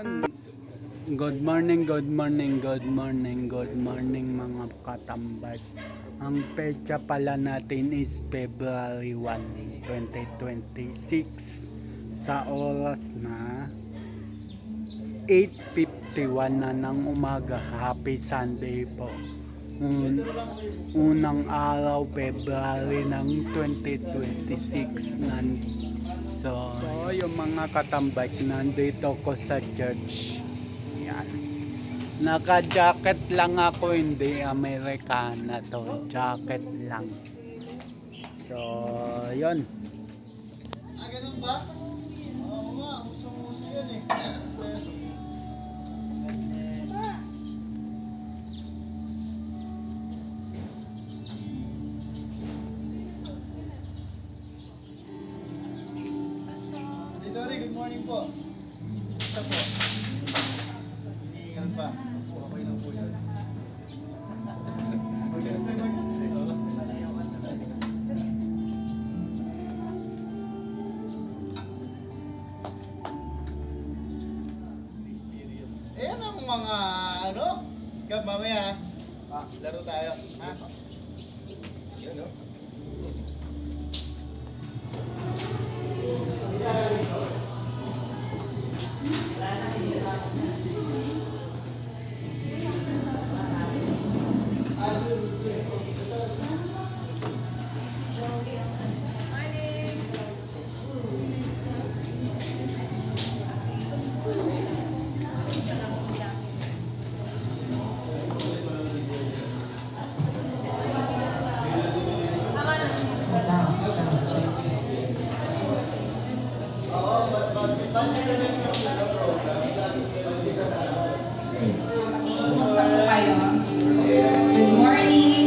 Ayun. Good morning, good morning, good morning, good morning mga katambad. Ang petsa pala natin is February 1, 2026 sa oras na 8:51 na ng umaga. Happy Sunday po. Unang araw February ng 2026 na. So yung mga katambad, nandito ko sa church. Yan. Naka-jacket lang ako, hindi Americana to. Jacket lang. So, yun. Ganun ba? Oo nga, uso-uso yun eh. Dori, good morning po. Isa po. Hingal pa. Okay lang po yun. Ayan ang mga ano. Kaya mamaya, laro tayo. Ha? Yan o. Kumusta po kayo? Good morning!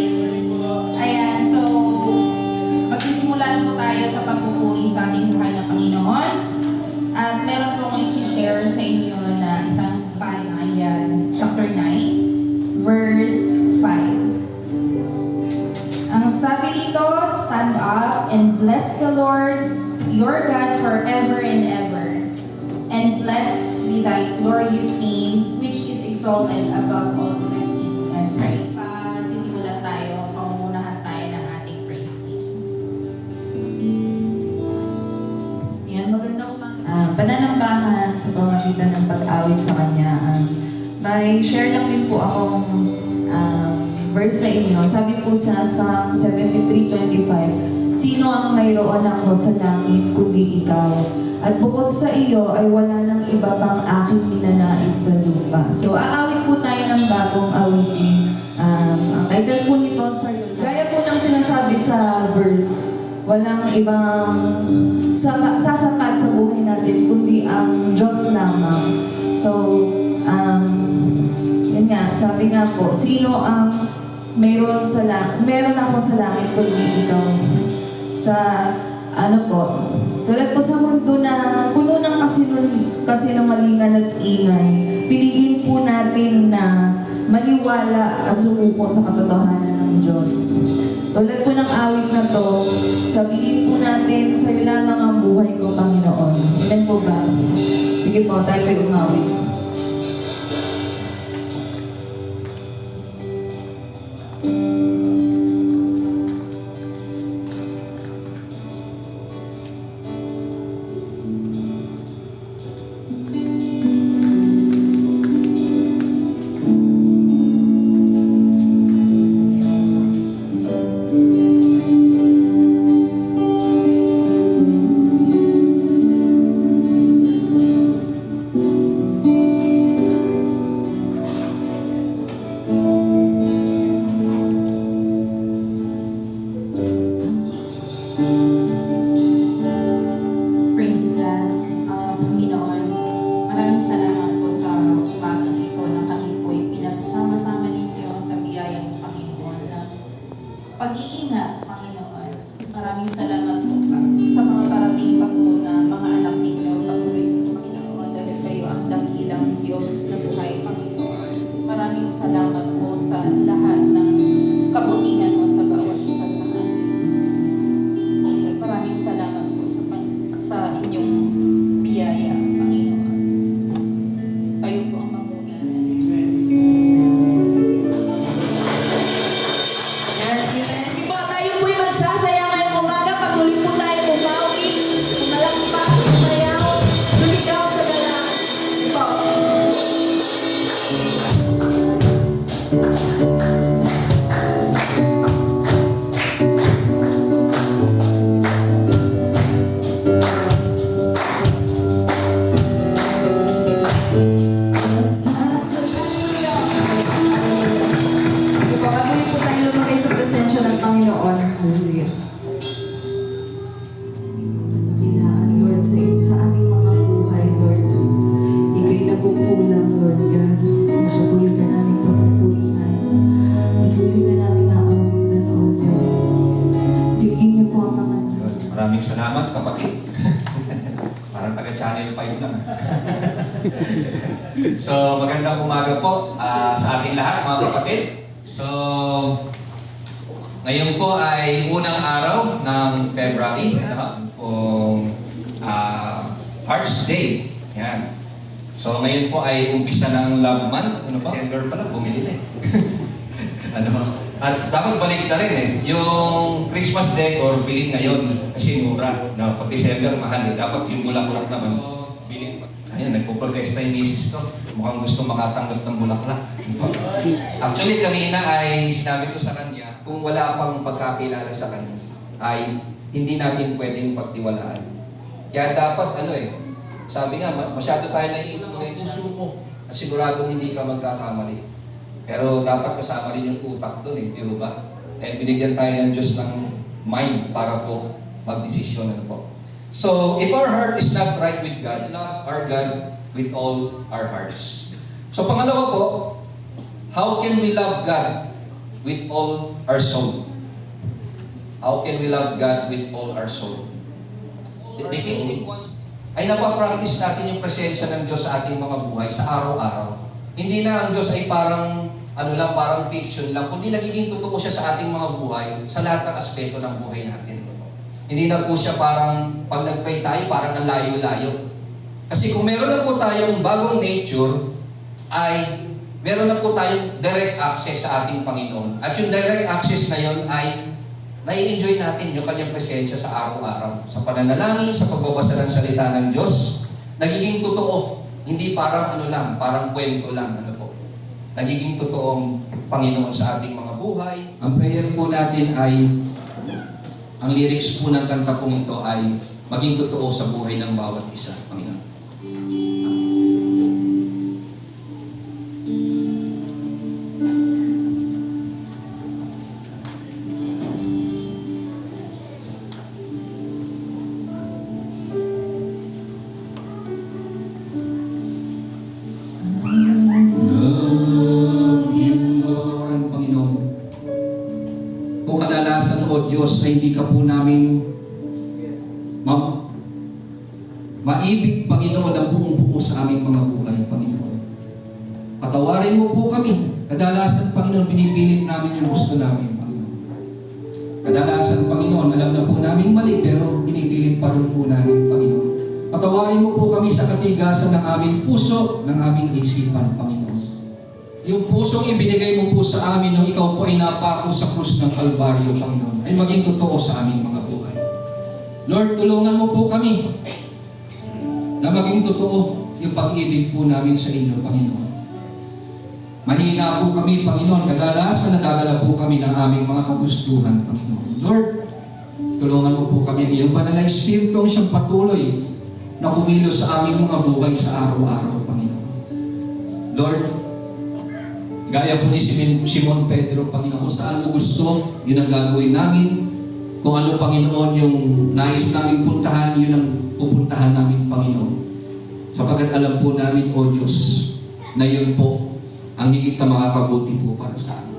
Ayan, so magsisimula na po tayo sa pagpupuri sa ating buhay na Panginoon. At meron po akong i-share sa inyo na isang panayan, chapter 9, verse 5. Ang sabi dito, stand up and bless the Lord, your God forever and ever. And blessed be thy glorious name, which is exalted above all blessing and praise. Sisimulan tayo, pangungunahan tayo ng ating praise team. Yan, magandang pananambahan sa pamamagitan ng pag-awit sa Kanya. May share lang din po akong verse sa inyo. Sabi po sa Psalm 73:25, sino ang mayroon ako sa langit kundi ikaw? At bukod sa iyo ay wala nang iba pang aking ninanais sa lupa. So aawit po tayo ng bagong awitin. Ang title po nito sa gaya po ng sinasabi sa verse, walang ibang sasapat sa buhay natin kundi ang Diyos lamang. So, yun nga, sabi nga po, sino ang meron ako sa langit kundi ikaw? Sa ano po, tulad po sa mundo na puno ng kasinungalingan at ingay, piliin po natin na maniwala at sumuko sa katotohanan ng Diyos. Tulad po ng awit na to, sabihin po natin, sa'yo lamang ang buhay ko, Panginoon. Amen po ba? Sige po, tayo po'y umawit. Channel 5 lang. So, magandang umaga po sa ating lahat, mga kapatid. So, ngayon po ay unang araw ng February, kung Hearts Day. Yan. So, ngayon po ay umpisa ng Love Month. Ano ba? December pa lang, bumili na eh. At dapat balik na rin eh. Yung Christmas decor, bilhin ngayon kasi mura. No, pag December, mahal eh. Dapat yung bulaklak naman, bilhin pa. Ayun, nagpo-protest na yung misis ko. Mukhang gusto makatanggap ng bulaklak. Actually, kanina ay sinabi ko sa kanya, kung wala pang pagkakilala sa kanya, ay hindi natin pwedeng pagtiwalaan. Kaya dapat, sabi nga, masyado tayo na-influence sa mo. At siguradong hindi ka magkakamali. Pero dapat kasama rin yung utak doon di ba? And binigyan tayo ng Diyos ng mind para po magdesisyon po. So, if our heart is not right with God, love our God with all our hearts. So, pangalawa po, how can we love God with all our soul? How can we love God with all our soul? Ay napapractice natin yung presensya ng Diyos sa ating mga buhay sa araw-araw. Hindi na ang Diyos ay parang parang fiction lang, kundi nagiging totoo siya sa ating mga buhay sa lahat ng aspeto ng buhay natin. Hindi na po siya parang pag nag-pray tayo, parang ang layo-layo. Kasi kung meron na po tayong bagong nature, ay meron na po tayong direct access sa ating Panginoon. At yung direct access na yun ay nai-enjoy natin yung kanyang presensya sa araw-araw. Sa pananalangin, sa pagbabasa ng salita ng Diyos, nagiging totoo. Hindi parang parang kwento lang. Nagiging totoong Panginoon sa ating mga buhay. Ang prayer po natin ay, ang lyrics po ng kanta pong ito ay maging totoo sa buhay ng bawat isa, Panginoon. Diyos na hindi ka po namin maibig, Panginoon, ang buong-buo sa aming mga buhay, Panginoon. Patawarin mo po kami. Kadalasan, Panginoon, pinipilit namin yung gusto namin, Panginoon. Kadalasan, Panginoon, alam na po namin mali, pero pinipilit pa rin po namin, Panginoon. Patawarin mo po kami sa katigasan ng aming puso, ng aming isipan, Panginoon. Yung pusong ibinigay mo po sa amin nung ikaw po ay napako sa krus ng Kalbaryo, Panginoon, ay maging totoo sa aming mga buhay. Lord, tulungan mo po kami na maging totoo yung pag-ibig po namin sa inyo, Panginoon. Mahina po kami, Panginoon, kadalasan nadadala po kami ng aming mga kagustuhan, Panginoon. Lord, tulungan mo po kami ang iyong banal na Espiritu siyang patuloy na kumilos sa aming mga buhay sa araw-araw, Panginoon. Lord, gaya po ni Simon Pedro, Panginoon, saan mo gusto, yun ang gagawin namin. Kung ano, Panginoon, yung nais namin puntahan, yun ang pupuntahan namin, Panginoon. Sapagkat alam po namin, O Diyos, na yun po ang higit na makakabuti po para sa amin.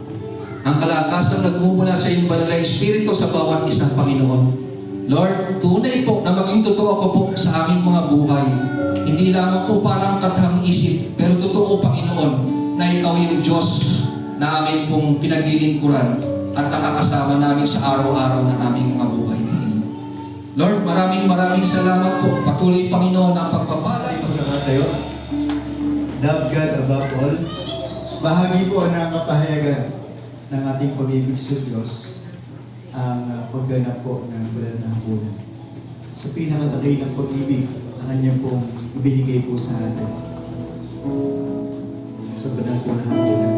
Ang kalakasan nagmumula sa iyong banal na Espiritu sa bawat isang Panginoon. Lord, tunay po na maging totoo ko po sa aming mga buhay. Hindi lamang po parang kathang isip, pero totoo, Panginoon, na ikaw yung Diyos na amin pong pinaglilingkuran at nakakasama namin sa araw-araw na aming mga buhay. Lord, maraming salamat po. Patuloy, Panginoon, ang pagpapalay. Tayo. Love God above all. Bahagi po ng kapahayagan ng ating pag-ibig sa Diyos ang pagganap po ng bulan na hapunan. Sa pinakatakay ng pag-ibig, ang kanya pong ibinigay po sa atin. Sa banal po na hapunan.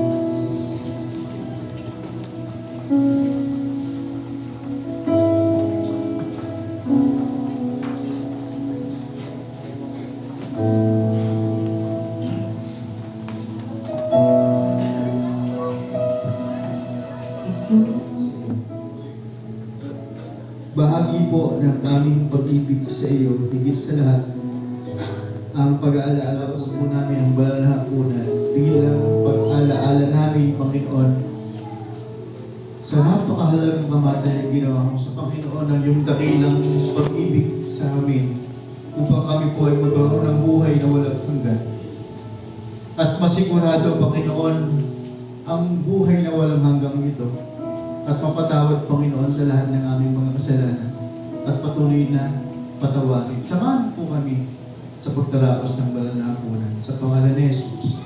Bahagi po ng aming pag-ibig sa iyo, higit sa lahat, ang pag-aalaala po namin ang banal na hapunan bilang pag-aalaala namin, Panginoon, sa napakahalagang pamatay na ginawa mo sa Panginoon ng iyong dakilang pag-ibig sa amin upang kami po ay magkaroon ng buhay na walang hanggan. At masigurado, Panginoon, ang buhay na walang hanggang ito at mapatawad, Panginoon, sa lahat ng aming mga kasalanan at patuloy na patawarin. Samahan po kami sa pagtaraos ng banal na hapunan. Sa pangalan ni Jesus.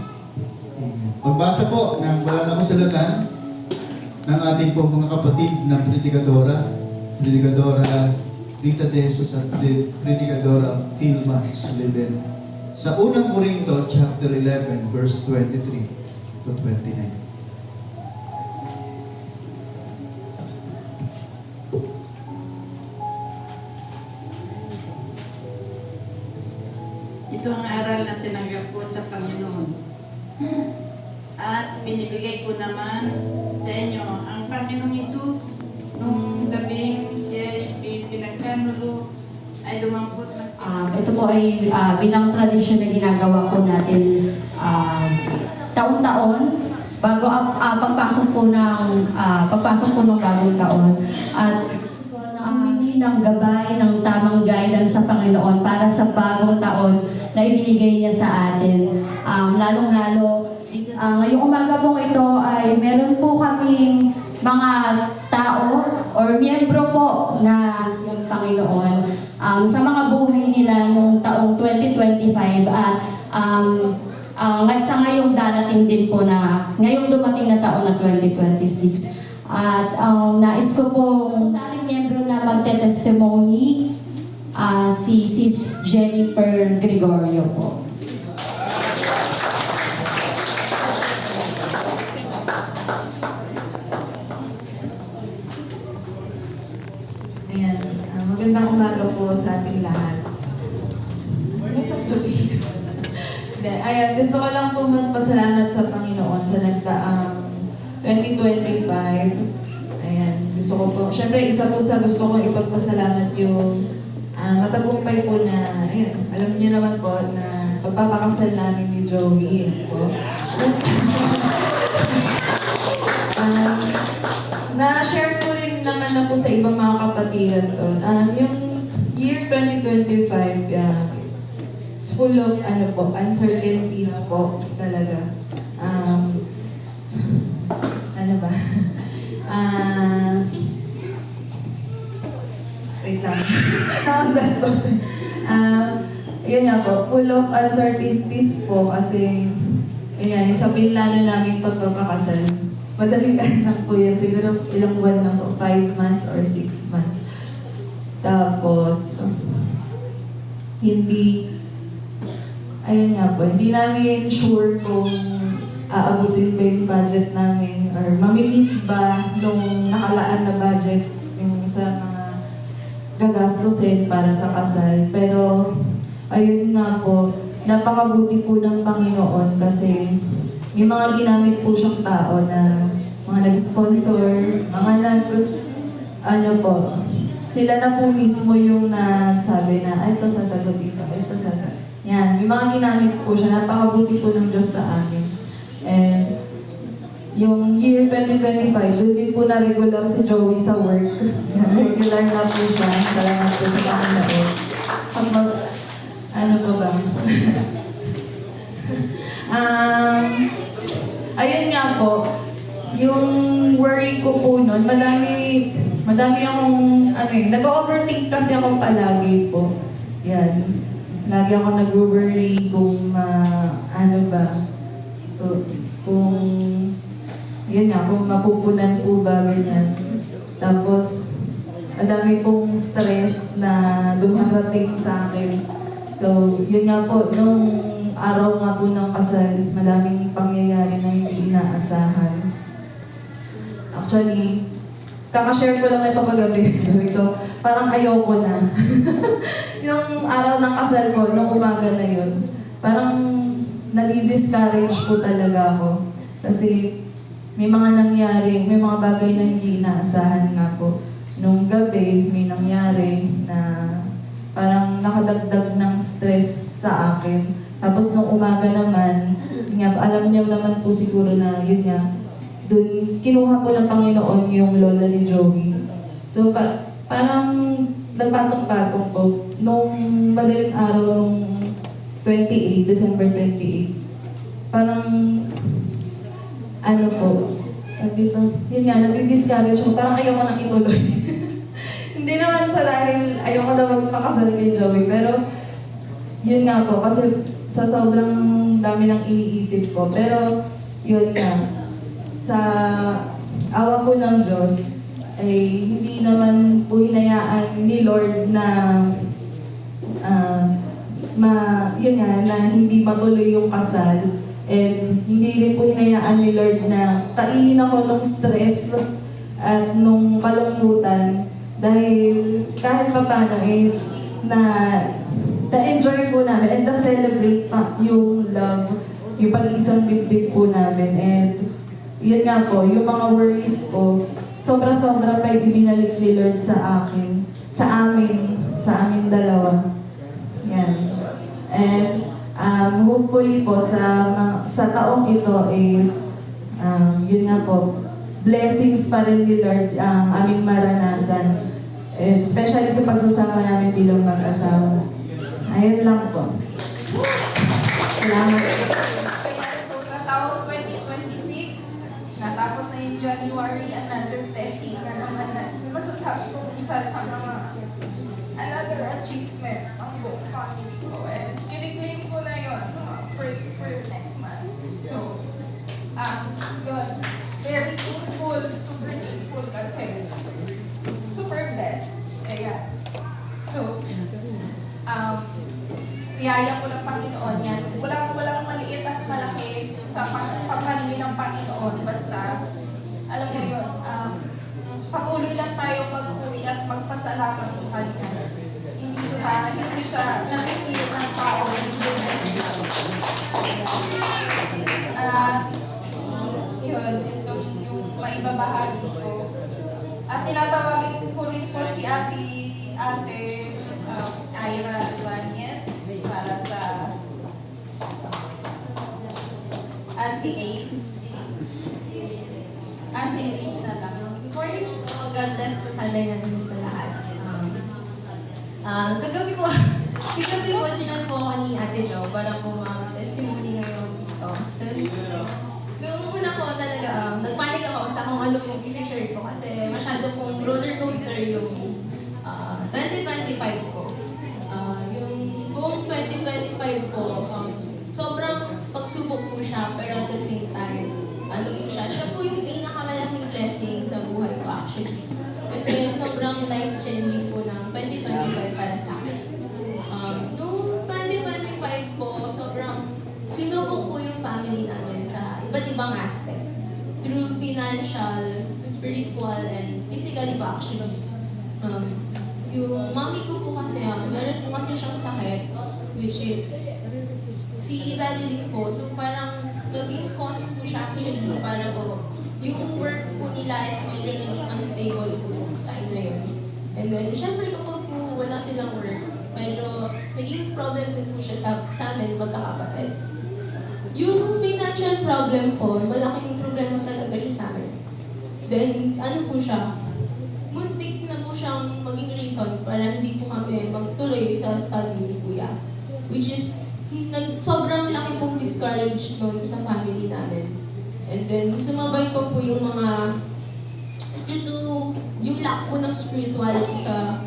Amen. Pagbasa po ng banal na kasulatan ng ating po mga kapatid na Predikadora Rita De Jesus at Predikadora Filma Sullivan sa unang Korinto chapter 11 verse 23 to 29. Ito ang aral na tinanggap ko sa Panginoon. At binibigay ko naman sa inyo ang Panginoong Hesus nung gabing siya pinagkanulo ay lumampot na Ito po ay bilang tradisyon na ginagawa po natin taon-taon bago pagpasok po ng bagong taon. At humingi ng gabay, ng tamang guidance sa Panginoon para sa bagong taon na ibinigay niya sa atin. Lalong-lalo, ngayong umaga pong ito ay meron po kaming mga tao or miyembro po na yung Panginoon sa mga buhay nila noong taong 2025 at sa ngayong darating din po na ngayong dumating na taon na 2026. At nais ko po sa ating miyembro na magte-testimony si Sis Jennifer Gregorio po. Ayan, magandang umaga po sa ating lahat. Ano sasabihin ko? Ayan, gusto ko lang po magpasalamat sa Panginoon sa nagdaang 2025. Ayan, gusto ko po, syempre isa po sa gusto kong ipagpasalamat yung matagumpay po na, ayan, alam niyo naman po na pagpapakasal namin ni Joey. Ayan po. Na-share ko rin naman na po sa ibang mga kapatiran to. Yung year 2025, it's full of uncertainties po talaga. Ano ba? Wait lang. That's all. Yun nga po, full of uncertainties po kasi ayan, sa plano namin pagpapakasal. Madalian lang po yan. Siguro ilang buwan lang po, 5 months or 6 months. Tapos, ayun nga po, hindi namin sure kung aabutin ba yung budget namin or mamimit ba nung nakalaan na budget yung sa mga gagastusin para sa kasal. Pero, ayun nga po, napakabuti po ng Panginoon kasi may mga ginamit po siyang tao na mga nag-sponsor, mga sila na po mismo yung nagsabi na, ito sasagutin ko, ito sasagutin. Yan, may mga ginamit po siya, napakabuti po ng Diyos sa amin. And yung year 2025, doon din po na regular si Joey sa work. Yan, regular na po siya. Salamat po sa Panginoon. Tapos, ano pa ba? Ayun nga po, yung worry ko po nun, madami akong, nag-overthink kasi ako palagi po. Yan. Lagi ako nag-worry kung, kung mapupunan po ba, ganyan. Tapos, madami pong stress na dumarating sa akin. So, yun nga po, nung araw nga po ng kasal, madaming pangyayari na hindi inaasahan. Actually, kakashare ko lang ito kagabi. Sabi ko, parang ayoko na. Yung araw ng kasal ko, nung umaga na yun, parang nadi-discourage po talaga ako. Kasi may mga nangyari, may mga bagay na hindi inaasahan nga po. Nung gabi, may nangyari na parang nakadagdag ng stress sa akin. Tapos nung umaga naman, alam niyo naman po siguro na yun nga, dun kinuha po ng Panginoon yung lola ni Joey. So parang nagpatong-patong po nung madaling araw nung 28, December 28, parang, ano po, dito, yun nga, nadi-discourage ko, parang ayoko nang ituloy. Hindi naman sa dahil ayoko na magpakasal kay Joey, pero yun nga po, kasi sa sobrang dami ng iniisip ko. Pero yun nga, sa awa po ng Diyos, ay hindi naman po hinayaan ni Lord na yun nga, na hindi matuloy yung kasal. And hindi rin po hinayaan ni Lord na kainin ako nung stress at nung kalungkutan. Dahil kahit pa paano is na-enjoy po namin and na-celebrate pa yung love, yung pag-iisang dibdib po namin. And yun nga po, yung mga worries ko, sobra-sobra pa yung ibinalik ni Lord sa akin, sa amin dalawa. Yan. And hopefully po sa taong ito is yun nga po, blessings pa rin ni Lord ang aming maranasan. And especially sa pagsasama namin bilang mag-asawa. Ayun lang po. Salamat. So sa taong 2026, natapos na yung January, another blessing na naman na masasabi kong isa sa mga another achievement ang buong family ko. And kiniklaim ko na yun for next month. So, yun, very thankful, super thankful kasi super blessed. Ayan. So, biyaya ko ng Panginoon yan. Walang maliit at malaki sa pagpaningin ng Panginoon. Basta, alam mo yun, patuloy lang tayo mag-uri at magpasalamat sa Kanya. Hindi siya nakikilit ng tao. Yun, itong yung maibabahagi ko. At tinatawagin ko rin po si ate Ira Ibanez para sa si Ace. Si Ace na lang. Before you God bless po sana natin po lahat. Kagabi po, chinan po ako ni Ate Jo para po testimony ngayon dito. Tapos, nung una ko talaga, nagpanik ako sa kung ano pong i-share ko kasi masyado pong roller coaster yung 2025 ko. Yung buong 2025 po, sobrang pagsubok po siya, pero at the same time, siya po yung pinakamalaking blessing sa buhay ko actually. Kasi sobrang life-changing po ng 2025 para sa akin. Noong 2025 po, sobrang sinubok po yung family namin sa iba't ibang aspect. Through financial, spiritual, and physically po actually. Yung mommy ko po kasi, meron po kasi siyang sakit, which is si Daddy Lee po. So parang naging cause po siya actually para po yung work po nila is medyo naging unstable po yung time na yun. And then, syempre kapag po wala silang work, medyo naging problem din po siya sa amin magkakapatid. Yung financial problem po, malaking problema talaga siya sa amin. Then, po siya, muntik na po siyang maging reason para hindi po kami magtuloy sa study ni Kuya. Which is, sobrang laki pong discourage nun sa family namin. And then, sumabay pa po yung mga, due to yung lack po ng spirituality sa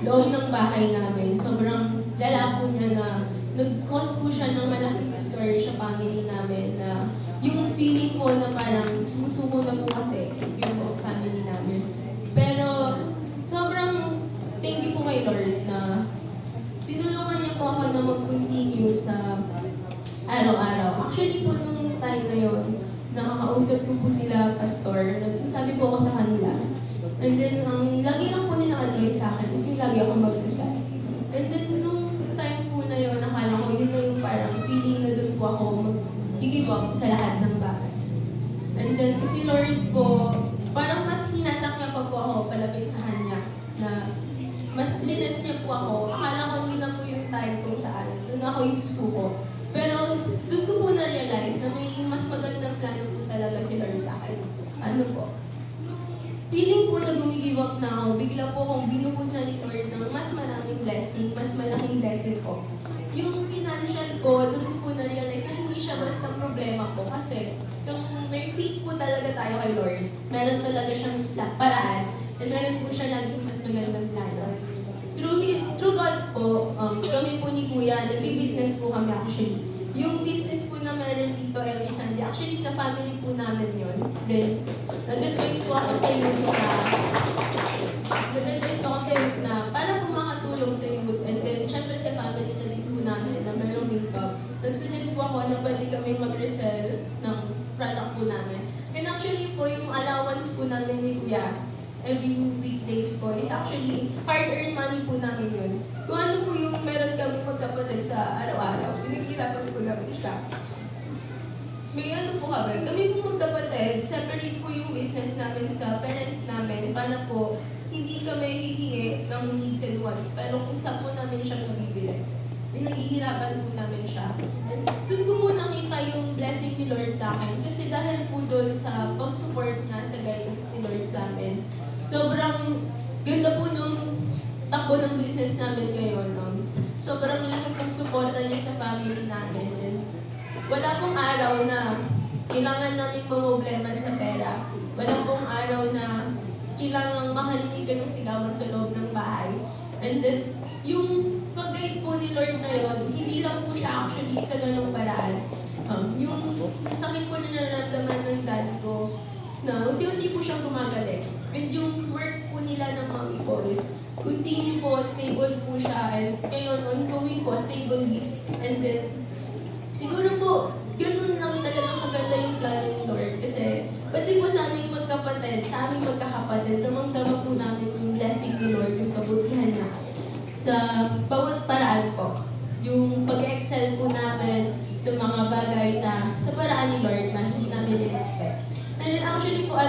loob ng bahay namin, sobrang lala po niya na nag-cause po siya ng malaking discourage sa family namin na yung feeling po na parang sumusuko na po kasi yung family namin. Pero, sobrang thank you po kay Lord na tinulungan niya po ako na mag-continue sa araw-araw. Actually po nung time na yun, nakakausap ko po sila, pastor, nagsasabi po ako sa kanila. And then, ang lagi lang po nila advice sa akin is yung lagi ako mag-decide. And then, nung time po na yun, nakala ko yun na yung parang feeling na doon po ako mag-give up sa lahat ng bagay. And then, si Lord po, parang mas hinatak niya pa po ako palapit sa Kanya na mas bless niya po ako. Akala ko yun na po yung time kung saan. Doon ako yung susuko. Pero doon ko po na-realize na may mas magandang plano po talaga si Lord sa akin. Ano po? feeling po na gumigive up na ako, bigla po akong binuhusan ni Lord ng mas maraming blessing, mas malaking blessing po. Yung financial ko, doon ko po na-realize na hindi siya basta problema po kasi kung may faith po talaga tayo kay Lord, meron talaga siyang paraan and meron po siya laging mas magandang plano. Through God po, kami po ni Kuya, nag-business po kami actually. Yung business po na meron dito every Sunday, actually sa family po namin yun. Then, nag-advise po ako sa youth na para po makatulong sa youth. And then, syempre sa family na din po namin na merong income. Nag-suggest po ako na pwede kami mag-resell ng product po namin. And actually po, yung allowance po namin ni Kuya, every weekdays po, is actually hard-earned money po namin yun. Kung ano po yung meron kami magkapatid sa araw-araw, pinaghihirapan po namin siya. May ano po kami po magkapatid, separate po yung business namin sa parents namin para po hindi kami hihingi ng needs and wants, pero usap po namin siya nabibili. Pinaghihirapan po namin siya. And doon ko po nakita yung blessing ni Lord sa akin kasi dahil po doon sa pag-support niya sa guidance ni Lord sa amin, sobrang ganda po nung takbo ng business namin ngayon. Sobrang laki pong suporta niya sa family namin. And wala pong araw na kailangan namin mamroblema sa pera. Wala pong araw na kailangan makarinig ka ng sigawan sa loob ng bahay. And then, yung pag-guide po ni Lord na yun, hindi lang po siya actually sa ganung paraan. Yung sakit po na nararamdaman ng dad ko, na unti-unti po siyang gumagaling. And yung work po nila ng mami ko is continue po, stable po siya, and ngayon ongoing po, stably. And then, siguro po, ganun lang talagang maganda yung plano ni Lord. Kasi, pati po sa aming magkapatid, sa aming magkakapatid, damang-dama po namin yung blessing ni Lord, yung kabutihan niya. Sa bawat paraan po, yung pag-excel po namin sa mga bagay na sa paraan ni Lord na hindi namin in-expect. And then actually po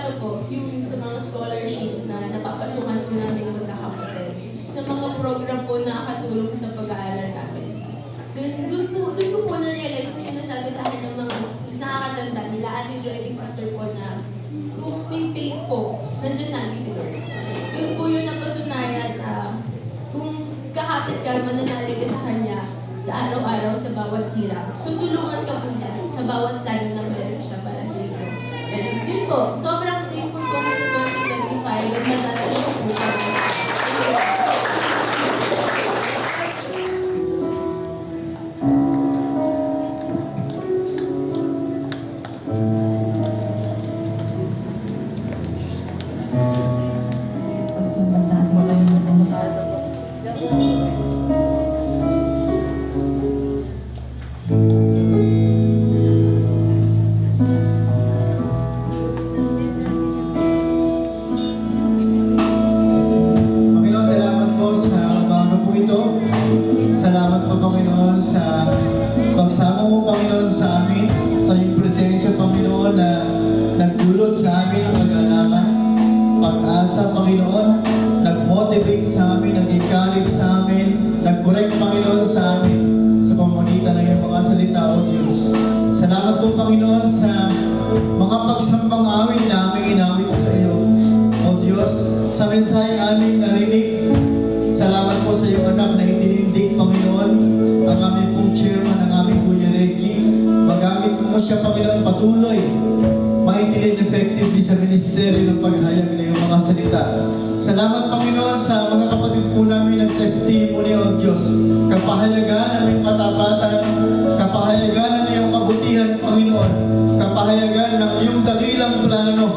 yung sa mga scholarship na napapasukan po namin magkakapatid, sa mga program po na nakatulong sa pag-aaral namin. Doon ko po na-realize kasi sinasabi sa akin ng mga mas nakakatanda nila, Ate Jo at Pastor po na kung may faith po, nandiyan lagi si Lord. Doon po yun napatunayan na kung kakapit ka, mananalig ka sa Kanya sa araw-araw, sa bawat hirap, tutulungan ka po niya sa bawat plano na meron siya para sa inyo. And yun po, sobrang thankful po sa 2025 at matatalik po kami. Pagsamasaan mo kayo ng Panginoon, salamat po sa umaga po ito. Salamat po, Panginoon, sa pagsama mo, Panginoon, sa amin, sa iyong presensya, Panginoon, na nagdulot sa amin ang kagalakan, pag-asa, Panginoon, nag-motivate sa amin, nag-encourage sa amin, nag-correct, Panginoon, sa amin, sa pamamagitan ng iyong mga salita, O Diyos. Salamat po, Panginoon, sa mga pagsambang awit na aming inawit sa iyo, O Diyos, sa mensahe aming narinig. Salamat po sa iyong anak na itinindig, Panginoon, ang aming pong chairman, ang aming Kuya Reggie. Magamit mo siya, Panginoon, patuloy, maitilin effectively sa ministeryo ng paghayag na iyong mga salita. Salamat, Panginoon, sa mga kapatid po namin ng testimony, O Diyos. Kapahayagan ng iyong katapatan, kapahayagan ng iyong kabutihan, Panginoon, kapahayagan ng iyong dakilang plano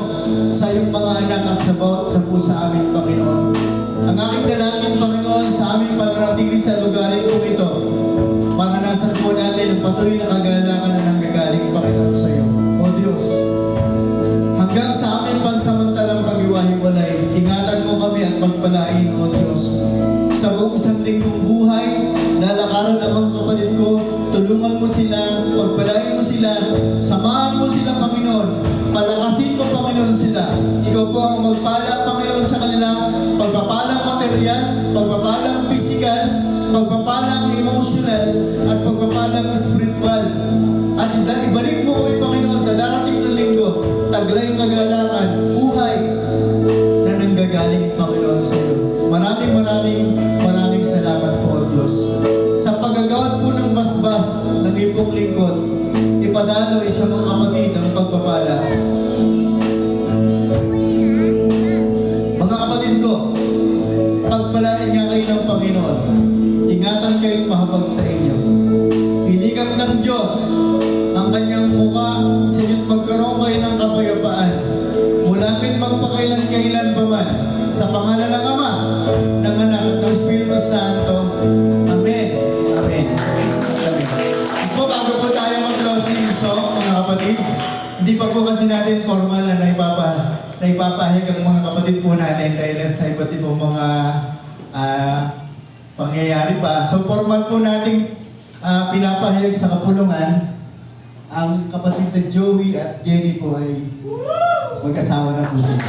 sa iyong mga anak at sa bawat sa po sa amin, Panginoon. Ang aking dalangin, Panginoon, sa aming pananatili sa lugarin po ito, maranasan po namin ang patuloy na kagalakan na nanggagaling, Panginoon, sa iyo. O Diyos, hanggang sa aming pansamantalang pag-iwahiwalay, ingatan mo kami at pagpalain, O Diyos. Sa buong isang linggong buhay, lalakaran ng mga kapatid ko, tulungan mo sila, pagpalain mo sila, samahan mo sila, Panginoon, palakasin mo, Panginoon, sila. Ikaw po ang magpala, Panginoon, sa kanilang pagpapalang material, pagpapalang physical, pagpapalang emotional, at pagpapalang spiritual. At ibalik mo kami, Panginoon, sa darating na linggo, taglay kagalakan, buhay, pong lingkod, ipadaloy sa mga kapatid ang pagpapala. Mga kapatid ko, pagpalain nga kayo ng Panginoon. Ingatan kayong mahabag sa inyo. Iligam ng Diyos ang kanyang mukha sa inyo't magkaroon kayo ng kapayapaan. Mula kayo magpakailan-kailan pa man. Sa pangalan ng Ama, ng Anak, at ng Espiritu Santo. Amen. Amen. Amen. Po, bago po tayo mag-closing song, mga kapatid, hindi pa po kasi natin formal na naipapahig ang mga kapatid po natin dahil sa iba't ibang mga pangyayari pa. So formal po nating pinapahayag sa kapulungan. Ang kapatid na Joey at Jenny po ay mag-asawa na po sila.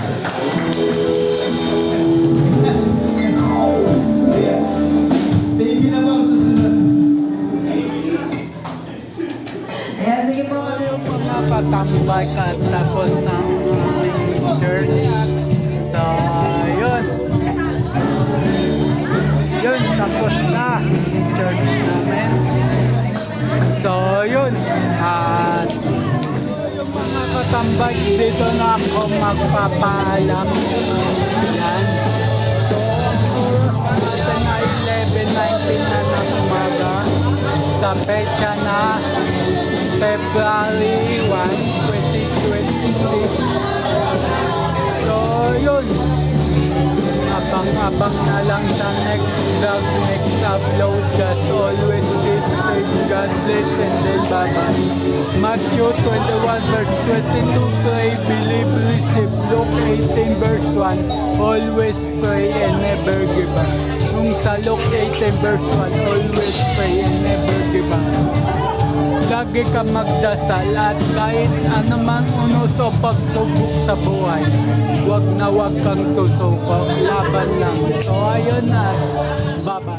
Baby na ba ang susunod? Ayan, sige po, madulong po. Nakatambay ka tapos ng church. So, yun. Yun, tapos na church namin. So, yun. At yung mga katambay, dito na ako magpapaalam. Yan. So, ang oras natin ay 11:19 na ng umaga. Sa pecha na February 1, 2026. So, yun. Abang-abang na lang sa next vlog, next upload. Just always keep safe. God bless and then bye-bye. Matthew 21 verse 22, pray, believe, receive. Luke 18 verse 1, always pray and never give up. Kung sa Luke 18 verse 1, always pray and never give up. Lagi ka magdasal at kahit anumang unos o pagsubok sa buhay, wag na wag kang susubok, laban lang. So ayun na, bye-bye.